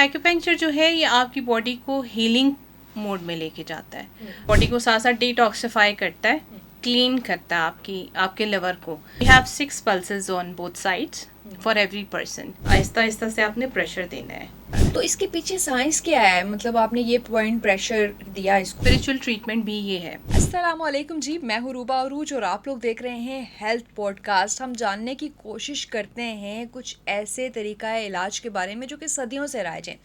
एक्यूपेंक्चर जो है ये आपकी बॉडी को हीलिंग मोड में लेके जाता है, बॉडी को साथ साथ डिटॉक्सिफाई करता है, क्लीन करता है आपके लिवर को। We have 6 pulses on both sides for every person. आहिस्ता आहिस्ता से आपने प्रेशर देना है। तो इसके पीछे साइंस क्या है, मतलब आपने ये पॉइंट प्रेशर दिया इसको? स्पिरिचुअल ट्रीटमेंट भी ये है। अस्सलाम वालेकुम जी, मैं हूँ रूबा अरूज और आप लोग देख रहे हैं हेल्थ पॉडकास्ट। हम जानने की कोशिश करते हैं कुछ ऐसे तरीका इलाज के बारे में जो कि सदियों से राइज हैं।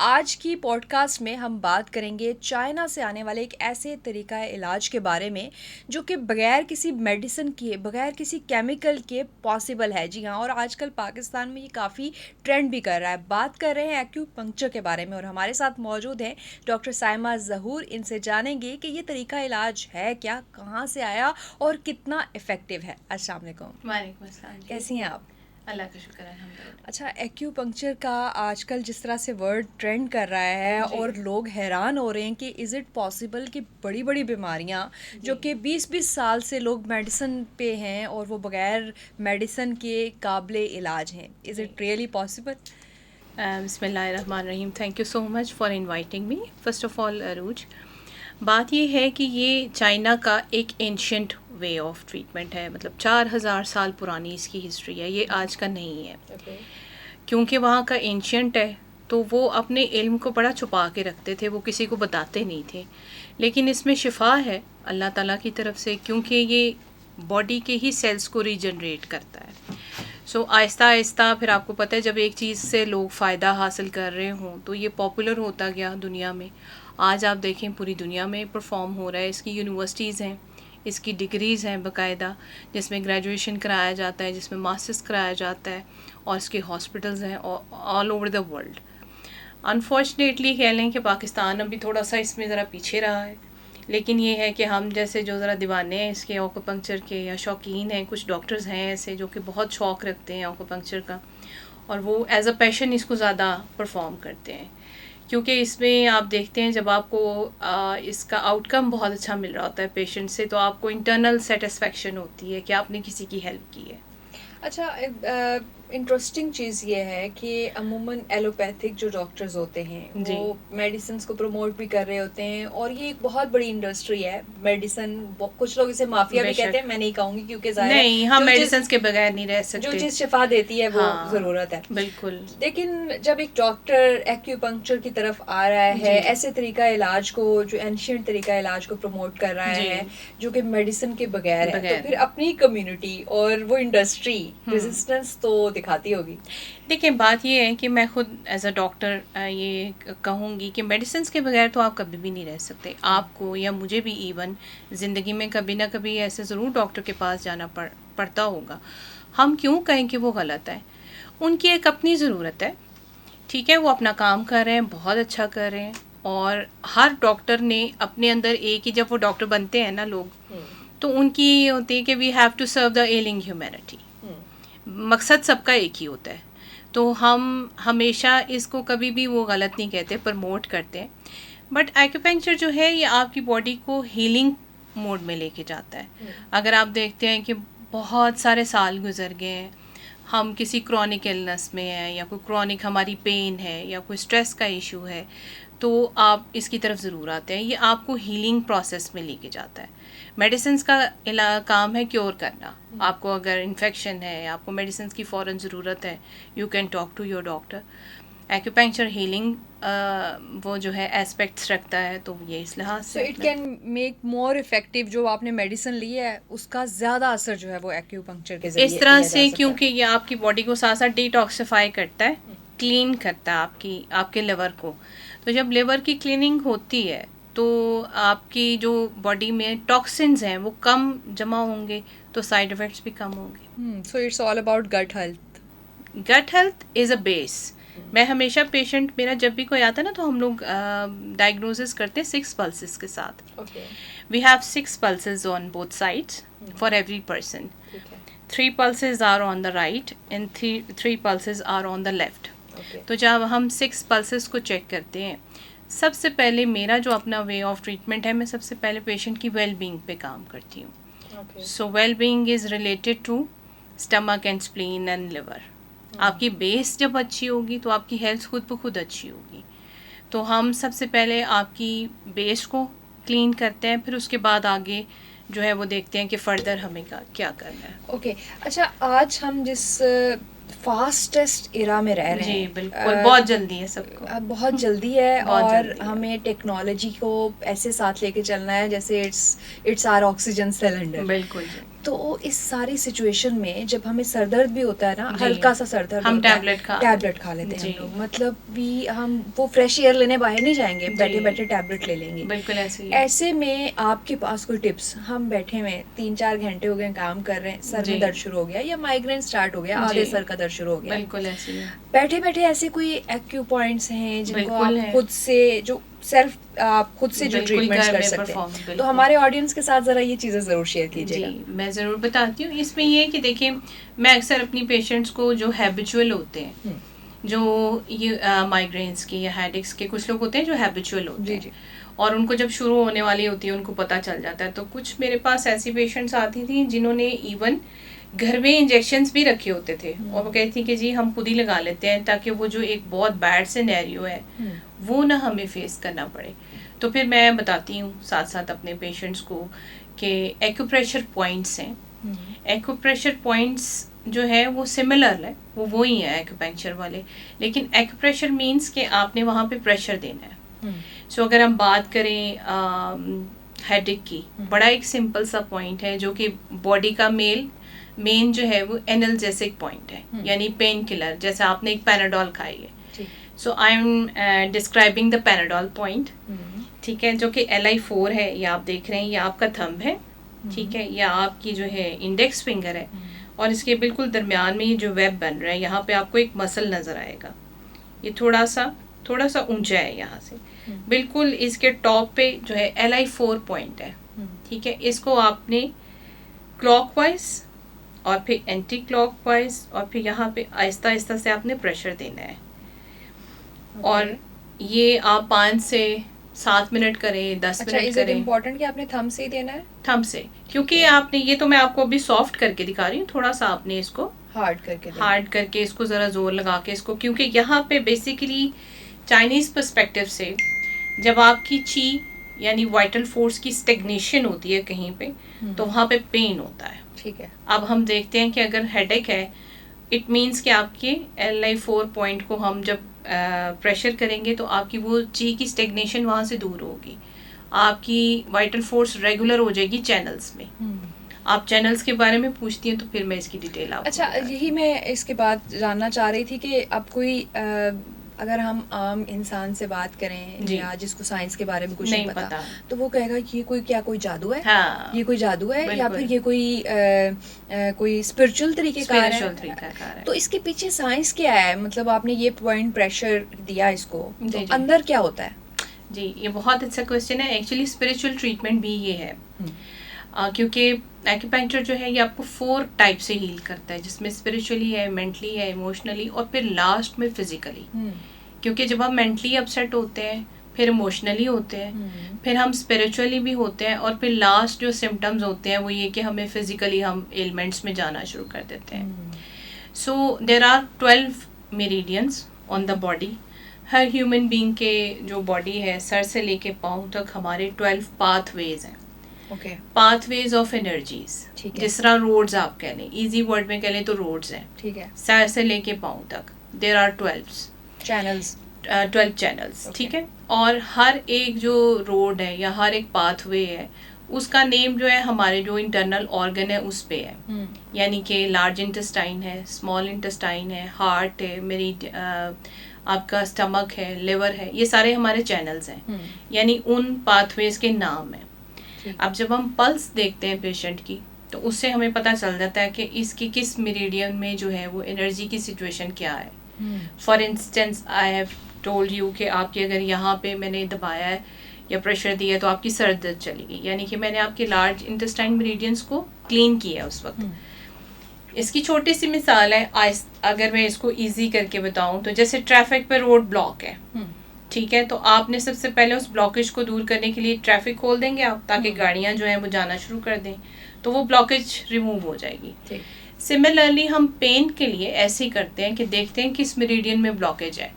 आज की पॉडकास्ट में हम बात करेंगे चाइना से आने वाले एक ऐसे तरीका इलाज के बारे में जो कि बगैर किसी मेडिसिन के, बगैर किसी केमिकल के पॉसिबल है। जी हाँ, और आजकल पाकिस्तान में ये काफ़ी ट्रेंड भी कर रहा है। बात कर रहे हैं एक्यूपंक्चर के बारे में और हमारे साथ मौजूद हैं डॉक्टर साइमा ज़हूर। इनसे जानेंगे कि ये तरीका इलाज है क्या, कहाँ से आया और कितना इफ़ेक्टिव है। अस्सलाम वालेकुम। वालेकुम अस्सलाम। कैसी हैं आप? अल्लाह का शुक्र है, अल्हम्दुलिल्लाह। अच्छा, एक्यूपंक्चर का आजकल जिस तरह से वर्ड ट्रेंड कर रहा है और लोग हैरान हो रहे हैं कि इज़ इट पॉसिबल कि बड़ी बड़ी बीमारियां जो कि 20-20 साल से लोग मेडिसिन पे हैं और वो बगैर मेडिसिन के काबिल इलाज हैं, इज़ इट रियली पॉसिबल? बिस्मिल्लाहिर्रहमानिर्रहीम। Thank you so much for inviting me. First of all Arooj, बात ये है कि ये चाइना का एक एंशियंट वे ऑफ ट्रीटमेंट है, मतलब 4000 साल पुरानी इसकी हिस्ट्री है, ये आज का नहीं है। क्योंकि वहाँ का एंशियंट है तो वो अपने इल्म को बड़ा छुपा के रखते थे, वो किसी को बताते नहीं थे। लेकिन इसमें शिफा है अल्लाह ताला की तरफ से, क्योंकि ये बॉडी के ही सेल्स को रीजनरेट करता है। सो आहिस्ता आहिस्ता फिर आपको पता है जब एक चीज़ से लोग फ़ायदा हासिल कर रहे हों तो ये पॉपुलर होता गया दुनिया में। आज आप देखें पूरी दुनिया में परफॉर्म हो रहा है। इसकी यूनिवर्सिटीज़ हैं, इसकी डिग्रीज़ हैं बाकायदा, जिसमें ग्रेजुएशन कराया जाता है, जिसमें मास्टर्स कराया जाता है, और इसके हॉस्पिटल्स हैं all over the world. Unfortunately कह लें कि पाकिस्तान अभी थोड़ा सा इसमें ज़रा पीछे रहा है, लेकिन ये है कि हम जैसे जो ज़रा दीवाने हैं इसके एक्यूपंक्चर के या शौकीन हैं, कुछ डॉक्टर्स हैं ऐसे जो कि बहुत शौक़ रखते हैं एक्यूपंक्चर का, और वो एज अ पैशन इसको ज़्यादा परफॉर्म करते हैं। क्योंकि इसमें आप देखते हैं जब आपको इसका आउटकम बहुत अच्छा मिल रहा होता है पेशेंट से, तो आपको इंटरनल सेटिस्फेक्शन होती है कि आपने किसी की हेल्प की है। अच्छा, इंटरेस्टिंग चीज़ ये है कि अमूमन एलोपैथिक जो डॉक्टर्स होते हैं वो मेडिसिन को प्रमोट भी कर रहे होते हैं और ये एक बहुत बड़ी इंडस्ट्री है मेडिसिन। कुछ लोग इसे माफिया भी कहते हैं, मैं नहीं कहूँगी क्योंकि नहीं, हम मेडिसिन के बगैर नहीं रह सकते। जो चीज़ शिफा देती है वो ज़रूरत है, बिल्कुल। लेकिन जब एक डॉक्टर एक्यूपंक्चर की तरफ आ रहा है, ऐसे तरीका इलाज को, जो एंशिएंट तरीका इलाज को प्रमोट कर रहा है जो कि मेडिसिन के बगैर है, तो फिर अपनी कम्युनिटी और वो इंडस्ट्री रेजिस्टेंस तो दिखाती होगी। देखिए, बात ये है कि मैं खुद एज अ डॉक्टर ये कहूँगी कि मेडिसिन के बगैर तो आप कभी भी नहीं रह सकते। आपको या मुझे भी इवन ज़िंदगी में कभी ना कभी ऐसे ज़रूर डॉक्टर के पास जाना पड़ता होगा। हम क्यों कहें कि वो गलत है? उनकी एक अपनी ज़रूरत है, ठीक है, वो अपना काम कर रहे हैं, बहुत अच्छा कर रहे हैं, और हर डॉक्टर ने अपने अंदर एक ही, जब वो डॉक्टर बनते हैं ना लोग, तो उनकी ये होती है कि we have to serve the ailing humanity. मकसद सबका एक ही होता है, तो हम हमेशा इसको कभी भी वो गलत नहीं कहते, प्रमोट करते हैं। बट एक्यूपंक्चर जो है ये आपकी बॉडी को हीलिंग मोड में लेके जाता है। अगर आप देखते हैं कि बहुत सारे साल गुजर गए हैं, हम किसी क्रॉनिक इलनेस में हैं या कोई क्रॉनिक हमारी पेन है या कोई स्ट्रेस का इशू है, तो आप इसकी तरफ ज़रूर आते हैं। ये आपको हीलिंग प्रोसेस में लेके जाता है। मेडिसिन का काम है क्योर करना। आपको अगर इन्फेक्शन है, आपको मेडिसिन की फ़ौरन ज़रूरत है, you can talk to your doctor. Acupuncture healing वो जो है एस्पेक्ट्स रखता है, तो ये इस लिहाज से it can make more effective. जो आपने मेडिसिन ली है उसका ज़्यादा असर जो है वो एक्यूपंक्चर के ज़रिए इस तरह से, क्योंकि ये आपकी बॉडी को साथ साथ डिटॉक्सिफाई करता है, क्लीन करता है आपके लिवर को। तो जब लिवर की क्लीनिंग होती है तो आपकी जो बॉडी में टॉक्सिन्स हैं वो कम जमा होंगे, तो साइड इफ़ेक्ट्स भी कम होंगे। So it's all about gut health. Gut health is a base. मैं हमेशा पेशेंट, मेरा जब भी कोई आता है ना, तो हम लोग डायग्नोसिस करते हैं 6 पल्सेस के साथ। We have 6 pulses on both sides for every person. 3 pulses are on the right and 3 pulses are on the left. तो जब हम 6 पल्सेस को चेक करते हैं, सबसे पहले मेरा जो अपना वे ऑफ ट्रीटमेंट है, मैं सबसे पहले पेशेंट की वेल बीइंग पे काम करती हूँ। So well being is related to stomach and spleen and liver. आपकी बेस जब अच्छी होगी तो आपकी हेल्थ खुद ब खुद अच्छी होगी। तो हम सबसे पहले आपकी बेस को क्लीन करते हैं, फिर उसके बाद आगे जो है वो देखते हैं कि फर्दर हमें क्या करना है। ओके अच्छा, आज हम जिस फास्टेस्ट इरा में रह रहे जी हैं, बिल्कुल, बहुत जल्दी है सबको। अब बहुत जल्दी है बहुत और जल्दी है। हमें टेक्नोलॉजी को ऐसे साथ लेके चलना है जैसे इट्स आवर ऑक्सीजन सिलेंडर। बिल्कुल जी। तो इस सारी सिचुएशन में जब हमें सर दर्द भी होता है ना, जी। हल्का सा सर दर्द हम होता है, टैबलेट खा लेते हैं जी। हम लोग, मतलब भी हम वो फ्रेश एयर लेने बाहर नहीं जाएंगे, जी। बैठे बैठे टैबलेट ले लेंगे। बिल्कुल ऐसे ही है। ऐसे में आपके पास कोई टिप्स? हम बैठे हुए 3-4 घंटे हो गए काम कर रहे हैं, सर जी। में दर्द शुरू हो गया या माइग्रेन स्टार्ट हो गया, आधे जी। सर का दर्द शुरू हो गया, बिल्कुल ऐसे ही है। बैठे बैठे ऐसे कोई एक्यू पॉइंट्स हैं जिनको आप बिल्कुल है। खुद से जो सेल्फ आप खुद से जो बिल्कुल ट्रीटमेंट्स घर कर में सकते परफॉर्म, हैं, तो बिल्कुल। हमारे ऑडियंस के साथ ज़रा ये चीज़ें ज़रूर शेयर कीजिएगा। जी मैं ज़रूर बताती हूँ। इसमें ये है कि देखिए, मैं अक्सर अपनी पेशेंट्स को जो हैबिचुअल होते हैं, जो ये माइग्रेन्स के या हेडेक्स के, कुछ लोग होते हैं जो हैबिचुअल होते जी हैं जी। और उनको जब शुरू होने वाली होती है उनको पता चल जाता है। तो कुछ मेरे पास ऐसी पेशेंट्स आती थी जिन्होंने इवन घर में इंजेक्शंस भी रखे होते थे और वो कहती थी कि जी हम खुद ही लगा लेते हैं ताकि वो जो एक बहुत बैड सिनेरियो है वो ना हमें फेस करना पड़े। तो फिर मैं बताती हूँ साथ साथ अपने पेशेंट्स को कि एक्यूप्रेशर पॉइंट्स हैं। एक्यूप्रेशर पॉइंट्स जो है वो सिमिलर है, वो वही है एक्यूपंक्चर वाले, लेकिन एक्यूप्रेशर मीन्स कि आपने वहाँ पे प्रेशर देना है। सो अगर हम बात करें हेडेक की, बड़ा एक सिंपल सा पॉइंट है जो कि बॉडी का मेन जो है वो एनाल्जेसिक पॉइंट है, यानी पेन किलर। जैसे आपने एक पैनाडोल खाई है, so I am describing the Panadol point, ठीक है, जो कि LI4 है, ये आप देख रहे हैं, ये आपका थंब है, ठीक है, या आपकी जो है इंडेक्स फिंगर है, और इसके बिल्कुल दरमियान में ये जो वेब बन रहा है, यहाँ पे आपको एक मसल नज़र आएगा। ये थोड़ा सा ऊंचा है यहाँ से, बिल्कुल इसके टॉप पे जो है LI4 पॉइंट है, ठीक है। इसको आपने क्लॉकवाइज और फिर एंटी क्लॉकवाइज और फिर यहाँ पे आहिस्ता आहिस्ता से आपने प्रेशर देना है। और ये आप 5 से 7 मिनट करें, 10 मिनट करें। इम्पोर्टेंट कि आपने थंब से ही देना है? थंब से, क्योंकि आपने ये तो मैं आपको अभी सॉफ्ट करके दिखा रही हूँ, थोड़ा सा आपने इसको हार्ड करके इसको ज़रा जोर लगा के इसको, क्योंकि यहाँ पे बेसिकली चाइनीज़ पर्सपेक्टिव से जब आपकी ची यानी वाइटल फोर्स की स्टेग्नेशन होती है कहीं पे, तो वहाँ पे पेन होता है, ठीक है। अब हम देखते हैं कि अगर हेडेक है, इट मीन्स कि आपके LI4 पॉइंट को हम जब प्रेशर करेंगे तो आपकी वो ची की स्टेग्नेशन वहाँ से दूर होगी, आपकी वाइटल फोर्स रेगुलर हो जाएगी चैनल्स में। आप चैनल्स के बारे में पूछती हैं तो फिर मैं इसकी डिटेल आपको अच्छा, यही मैं इसके बाद जानना चाह रही थी कि अब कोई अगर हम आम इंसान से बात करें या जिसको साइंस के बारे में कुछ नहीं पता, तो वो कहेगा कि ये कोई जादू है? हाँ, ये कोई जादू है या फिर ये कोई स्पिरिचुअल तरीके का है? तो इसके पीछे साइंस क्या है? मतलब आपने ये पॉइंट प्रेशर दिया इसको, तो अंदर क्या होता है? जी, ये बहुत अच्छा क्वेश्चन है। एक्चुअली स्पिरिचुअल ट्रीटमेंट भी ये है, क्योंकि एक्यूपंक्चर जो है ये आपको 4 टाइप से हील करता है, जिसमें स्पिरिचुअली है, मेंटली है, इमोशनली और फिर लास्ट में फिजिकली। क्योंकि जब हम मेंटली अपसेट होते हैं, फिर इमोशनली होते हैं, फिर हम स्पिरिचुअली भी होते हैं, और फिर लास्ट जो सिम्टम्स होते हैं वो ये कि हमें फिजिकली हम एलिमेंट्स में जाना शुरू कर देते हैं। So there are 12 meridians on the body. हर ह्यूमन बीइंग के जो बॉडी है, सर से लेके पाँव तक हमारे 12 पाथवेज हैं। पाथवेज ऑफ एनर्जीज, जिस तरह रोड्स आप कह लें, इजी वर्ड में कह लें तो रोड्स हैं, ठीक है, सर से लेके पाँव तक देयर आर 12 चैनल्स, ठीक है। और हर एक जो रोड है या हर एक पाथवे है, उसका नेम जो है हमारे जो इंटरनल ऑर्गन है उस पे है, यानी कि लार्ज इंटेस्टाइन है, स्मॉल इंटेस्टाइन है, हार्ट है, मेरी आपका स्टमक है, लिवर है, ये सारे हमारे चैनल्स हैं, यानी उन पाथवेज के नाम हैं। अब जब हम पल्स देखते हैं पेशेंट की, तो उससे हमें पता चल जाता है कि इसकी किस मेरिडियन में जो है वो एनर्जी की सिचुएशन क्या है। For instance I have told you कि आपकी अगर यहाँ पे मैंने दबाया है या प्रेशर दिया है तो आपकी सर दर्द चली गई, यानी कि मैंने आपके लार्ज इंटेस्टाइन मेरिडियंस को क्लीन किया उस वक्त। इसकी छोटी सी मिसाल है, अगर मैं इसको इजी करके बताऊं तो जैसे ट्रैफिक पे रोड ब्लॉक है, ठीक है, तो आपने सबसे पहले उस ब्लॉकेज को दूर करने के लिए ट्रैफिक खोल देंगे आप, ताकि गाड़ियां जो हैं वो जाना शुरू कर दें, तो वो ब्लॉकेज रिमूव हो जाएगी। सिमिलरली हम पेन के लिए ऐसे ही करते हैं कि देखते हैं किस मेरिडियन में ब्लॉकेज है,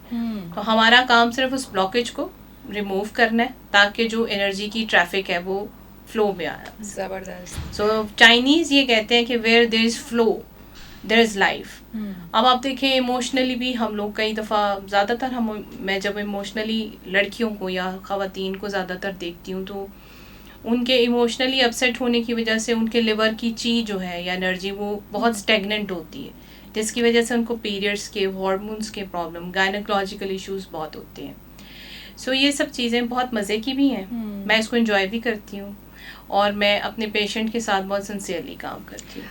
तो हमारा काम सिर्फ उस ब्लॉकेज को रिमूव करना है ताकि जो एनर्जी की ट्रैफिक है वो फ्लो में आया। जबरदस्त। सो चाइनीज़ ये कहते हैं कि where there is flow there is life. अब आप देखें इमोशनली भी हम लोग कई दफ़ा ज़्यादातर मैं जब इमोशनली लड़कियों को या ख़वातीन को ज़्यादातर देखती हूँ तो उनके इमोशनली अपसेट होने की वजह से उनके लिवर की ची जो है या एनर्जी वो बहुत स्टेगनेंट होती है, जिसकी वजह से उनको पीरियड्स के हार्मोन्स के प्रॉब्लम गायनोकोलॉजिकल इश्यूज बहुत होते हैं। सो ये सब चीज़ें बहुत मज़े की भी हैं, मैं इसको एंजॉय भी करती हूँ और मैं अपने पेशेंट के साथ बहुत सिंसियरली काम करती हूँ।